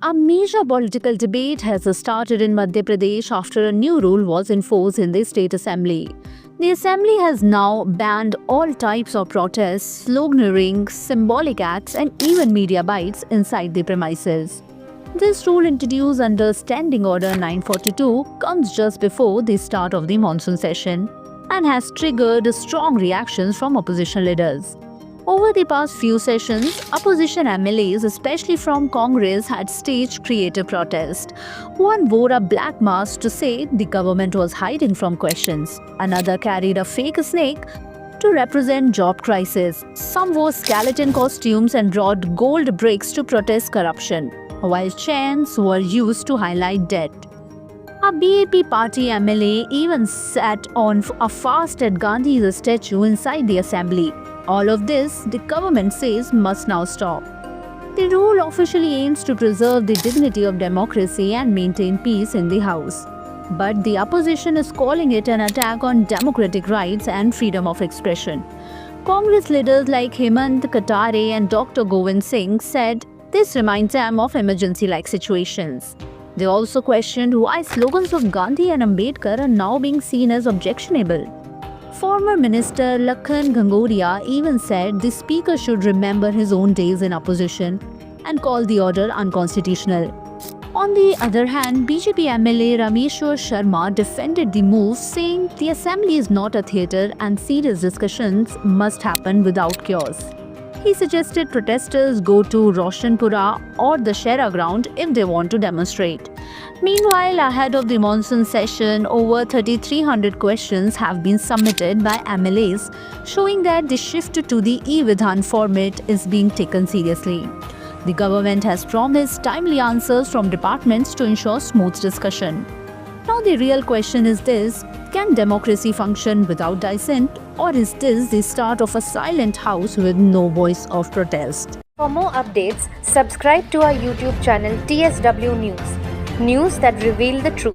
A major political debate has started in Madhya Pradesh after a new rule was enforced in the state assembly. The assembly has now banned all types of protests, sloganeering, symbolic acts, and even media bites inside the premises. This rule, introduced under Standing Order 942, comes just before the start of the monsoon session and has triggered strong reactions from opposition leaders. Over the past few sessions, opposition MLAs, especially from Congress, had staged creative protest. One wore a black mask to say the government was hiding from questions. Another carried a fake snake to represent job crisis. Some wore skeleton costumes and brought gold bricks to protest corruption, while chants were used to highlight debt. A BAP party MLA even sat on a fast at Gandhi's statue inside the assembly. All of this, the government says, must now stop. The rule officially aims to preserve the dignity of democracy and maintain peace in the House. But the opposition is calling it an attack on democratic rights and freedom of expression. Congress leaders like Hemant Katare and Dr. Govind Singh said this reminds them of emergency-like situations. They also questioned why slogans of Gandhi and Ambedkar are now being seen as objectionable. Former Minister Lakhan Ghangoria even said the Speaker should remember his own days in opposition and called the order unconstitutional. On the other hand, BJP MLA Rameshwar Sharma defended the move, saying the assembly is not a theatre and serious discussions must happen without chaos. He suggested protesters go to Roshanpura or the Shera ground if they want to demonstrate. Meanwhile, ahead of the monsoon session, over 3,300 questions have been submitted by MLAs, showing that the shift to the e-Vidhan format is being taken seriously. The government has promised timely answers from departments to ensure smooth discussion. Now the real question is this: can democracy function without dissent, or is this the start of a silent house with no voice of protest? For more updates, subscribe to our YouTube channel TSW News. News that reveal the truth.